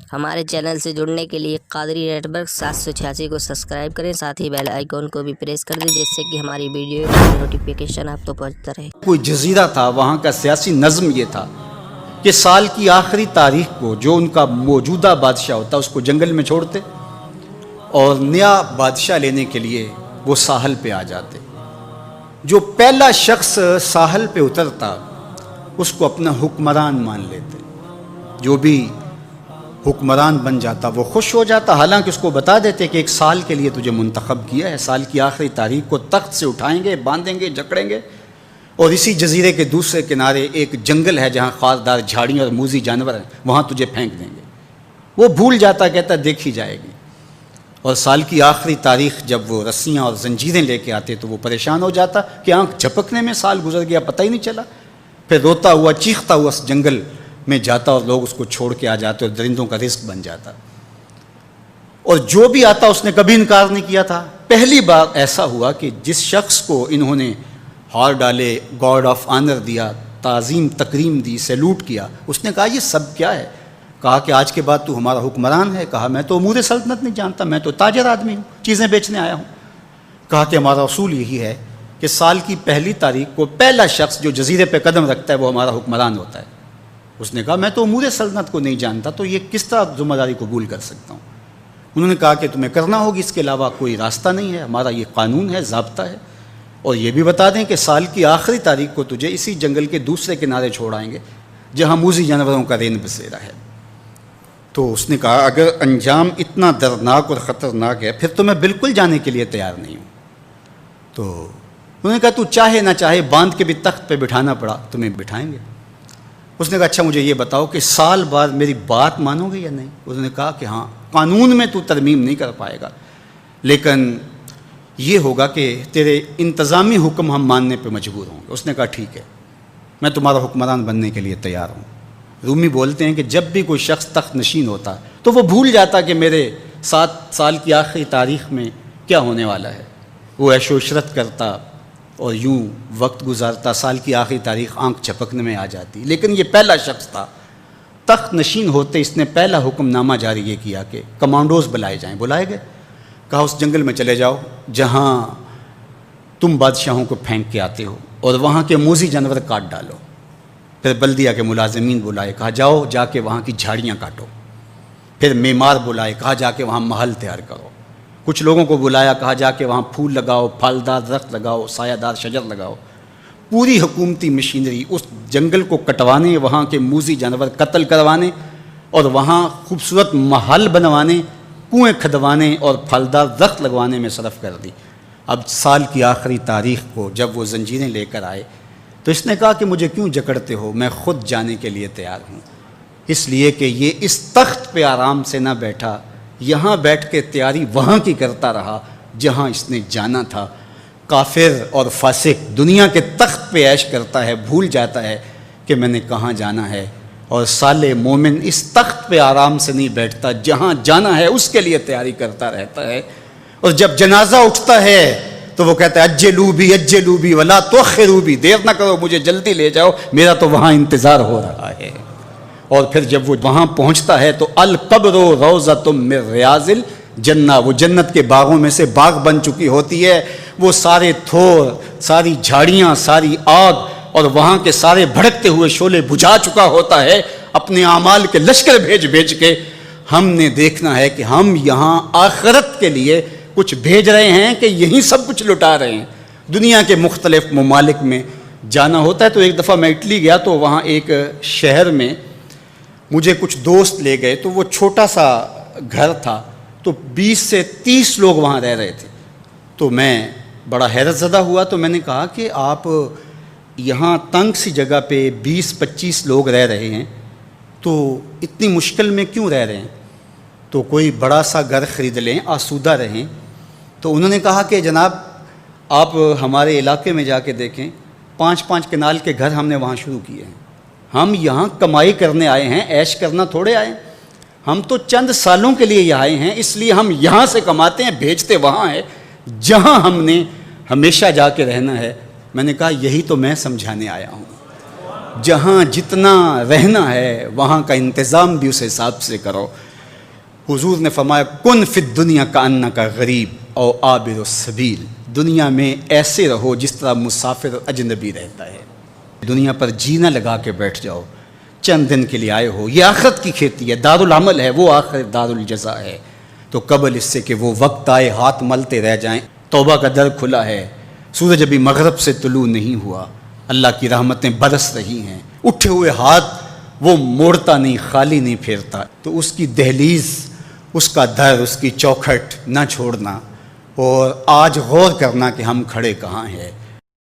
ہمارے چینل سے جڑنے کے لیے قادری نیٹ ورک 786 کو سبسکرائب کریں، ساتھ ہی بیل آئیکن کو بھی پریس کر دیں جس سے کہ ہماری ویڈیو کی نوٹیفیکیشن آپ کو پہنچتا رہے۔ کوئی جزیرہ تھا، وہاں کا سیاسی نظم یہ تھا کہ سال کی آخری تاریخ کو جو ان کا موجودہ بادشاہ ہوتا اس کو جنگل میں چھوڑتے اور نیا بادشاہ لینے کے لیے وہ ساحل پہ آ جاتے۔ جو پہلا شخص ساحل پہ اترتا اس کو اپنا حکمران مان لیتے، جو بھی حکمران بن جاتا وہ خوش ہو جاتا، حالانکہ اس کو بتا دیتے کہ ایک سال کے لیے تجھے منتخب کیا ہے، سال کی آخری تاریخ کو تخت سے اٹھائیں گے، باندھیں گے، جکڑیں گے، اور اسی جزیرے کے دوسرے کنارے ایک جنگل ہے جہاں خاردار جھاڑیاں اور موذی جانور ہیں، وہاں تجھے پھینک دیں گے۔ وہ بھول جاتا، کہتا دیکھی جائے گی، اور سال کی آخری تاریخ جب وہ رسیاں اور زنجیریں لے کے آتے تو وہ پریشان ہو جاتا کہ آنکھ جھپکنے میں سال گزر گیا، پتہ ہی نہیں چلا۔ پھر روتا ہوا چیختا ہوا اس جنگل میں جاتا اور لوگ اس کو چھوڑ کے آ جاتے اور درندوں کا رزق بن جاتا، اور جو بھی آتا اس نے کبھی انکار نہیں کیا تھا۔ پہلی بار ایسا ہوا کہ جس شخص کو انہوں نے ہار ڈالے، گارڈ آف آنر دیا، تعظیم تکریم دی، سیلوٹ کیا، اس نے کہا یہ سب کیا ہے؟ کہا کہ آج کے بعد تو ہمارا حکمران ہے۔ کہا میں تو امور سلطنت نہیں جانتا، میں تو تاجر آدمی ہوں، چیزیں بیچنے آیا ہوں۔ کہا کہ ہمارا اصول یہی ہے کہ سال کی پہلی تاریخ کو پہلا شخص جو جزیرے پہ قدم رکھتا ہے وہ ہمارا حکمران ہوتا ہے۔ اس نے کہا میں تو امور سلطنت کو نہیں جانتا، تو یہ کس طرح ذمہ داری قبول کر سکتا ہوں؟ انہوں نے کہا کہ تمہیں کرنا ہوگی، اس کے علاوہ کوئی راستہ نہیں ہے، ہمارا یہ قانون ہے، ضابطہ ہے، اور یہ بھی بتا دیں کہ سال کی آخری تاریخ کو تجھے اسی جنگل کے دوسرے کنارے چھوڑائیں گے جہاں موذی جانوروں کا رین بسیرا ہے۔ تو اس نے کہا اگر انجام اتنا دردناک اور خطرناک ہے پھر تو میں بالکل جانے کے لیے تیار نہیں ہوں۔ تو انہوں نے کہا تو چاہے نہ چاہے باندھ کے بھی تخت پہ بٹھانا پڑا تمہیں بٹھائیں گے۔ اس نے کہا اچھا مجھے یہ بتاؤ کہ سال بعد میری بات مانو گے یا نہیں؟ انہوں نے کہا کہ ہاں، قانون میں تو ترمیم نہیں کر پائے گا، لیکن یہ ہوگا کہ تیرے انتظامی حکم ہم ماننے پہ مجبور ہوں گے۔ اس نے کہا ٹھیک ہے، میں تمہارا حکمران بننے کے لیے تیار ہوں۔ رومی بولتے ہیں کہ جب بھی کوئی شخص تخت نشین ہوتا تو وہ بھول جاتا کہ میرے 7 سال کی آخری تاریخ میں کیا ہونے والا ہے۔ وہ عیش و عشرت کرتا اور یوں وقت گزارتا، سال کی آخری تاریخ آنکھ جھپکنے میں آ جاتی۔ لیکن یہ پہلا شخص تھا، تخت نشین ہوتے اس نے پہلا حکم نامہ جاری یہ کیا کہ کمانڈوز بلائے جائیں۔ بلائے گئے، کہا اس جنگل میں چلے جاؤ جہاں تم بادشاہوں کو پھینک کے آتے ہو، اور وہاں کے موذی جانور کاٹ ڈالو۔ پھر بلدیہ کے ملازمین بلائے، کہا جاؤ جا کے وہاں کی جھاڑیاں کاٹو۔ پھر معمار بلائے، کہا جا کے وہاں محل تیار کرو۔ کچھ لوگوں کو بلایا، کہا جا کے وہاں پھول لگاؤ، پھلدار درخت لگاؤ، سایہ دار شجر لگاؤ۔ پوری حکومتی مشینری اس جنگل کو کٹوانے، وہاں کے موذی جانور قتل کروانے، اور وہاں خوبصورت محل بنوانے، کنویں کھدوانے اور پھلدار درخت لگوانے میں صرف کر دی۔ اب سال کی آخری تاریخ کو جب وہ زنجیریں لے کر آئے تو اس نے کہا کہ مجھے کیوں جکڑتے ہو، میں خود جانے کے لیے تیار ہوں، اس لیے کہ یہ اس تخت پہ آرام سے نہ بیٹھا، یہاں بیٹھ کے تیاری وہاں کی کرتا رہا جہاں اس نے جانا تھا۔ کافر اور فاسق دنیا کے تخت پہ عیش کرتا ہے، بھول جاتا ہے کہ میں نے کہاں جانا ہے، اور صالح مومن اس تخت پہ آرام سے نہیں بیٹھتا، جہاں جانا ہے اس کے لیے تیاری کرتا رہتا ہے۔ اور جب جنازہ اٹھتا ہے تو وہ کہتا ہے اجلوا بی ولا تؤخروا بی، دیر نہ کرو، مجھے جلدی لے جاؤ، میرا تو وہاں انتظار ہو رہا ہے۔ اور پھر جب وہ وہاں پہنچتا ہے تو القبر روضۃ من ریاض الجنہ، وہ جنت کے باغوں میں سے باغ بن چکی ہوتی ہے۔ وہ سارے تھور، ساری جھاڑیاں، ساری آگ اور وہاں کے سارے بھڑکتے ہوئے شعلے بجھا چکا ہوتا ہے، اپنے اعمال کے لشکر بھیج کے۔ ہم نے دیکھنا ہے کہ ہم یہاں آخرت کے لیے کچھ بھیج رہے ہیں کہ یہیں سب کچھ لٹا رہے ہیں۔ دنیا کے مختلف ممالک میں جانا ہوتا ہے۔ تو ایک دفعہ میں اٹلی گیا تو وہاں ایک شہر میں مجھے کچھ دوست لے گئے، تو وہ چھوٹا سا گھر تھا، تو 20 سے 30 لوگ وہاں رہ رہے تھے۔ تو میں بڑا حیرت زدہ ہوا، تو میں نے کہا کہ آپ یہاں تنگ سی جگہ پہ 20-25 لوگ رہ رہے ہیں، تو اتنی مشکل میں کیوں رہ رہے ہیں؟ تو کوئی بڑا سا گھر خرید لیں، آسودہ رہیں۔ تو انہوں نے کہا کہ جناب آپ ہمارے علاقے میں جا کے دیکھیں، 5-5 کنال کے گھر ہم نے وہاں شروع کیے ہیں۔ ہم یہاں کمائی کرنے آئے ہیں، عیش کرنا تھوڑے آئے ہیں، ہم تو چند سالوں کے لیے یہاں آئے ہیں، اس لیے ہم یہاں سے کماتے ہیں، بھیجتے وہاں ہے جہاں ہم نے ہمیشہ جا کے رہنا ہے۔ میں نے کہا یہی تو میں سمجھانے آیا ہوں، جہاں جتنا رہنا ہے وہاں کا انتظام بھی اس حساب سے کرو۔ حضور نے فرمایا کن فی الدنیا کا ان کا غریب او عابر السبیل، دنیا میں ایسے رہو جس طرح مسافر اجنبی رہتا ہے، دنیا پر جینا لگا کے بیٹھ جاؤ، چند دن کے لیے آئے ہو، یہ آخرت کی کھیتی ہے، دار العمل ہے، وہ آخر دار الجزا ہے، تو قبل اس سے کہ وہ وقت آئے ہاتھ ملتے رہ جائیں، توبہ کا در کھلا ہے، سورج ابھی مغرب سے طلوع نہیں ہوا، اللہ کی رحمتیں برس رہی ہیں، اٹھے ہوئے ہاتھ وہ موڑتا نہیں، خالی نہیں پھیرتا، تو اس کی دہلیز، اس کا در، اس کی چوکھٹ نہ چھوڑنا، اور آج غور کرنا کہ ہم کھڑے کہاں ہیں۔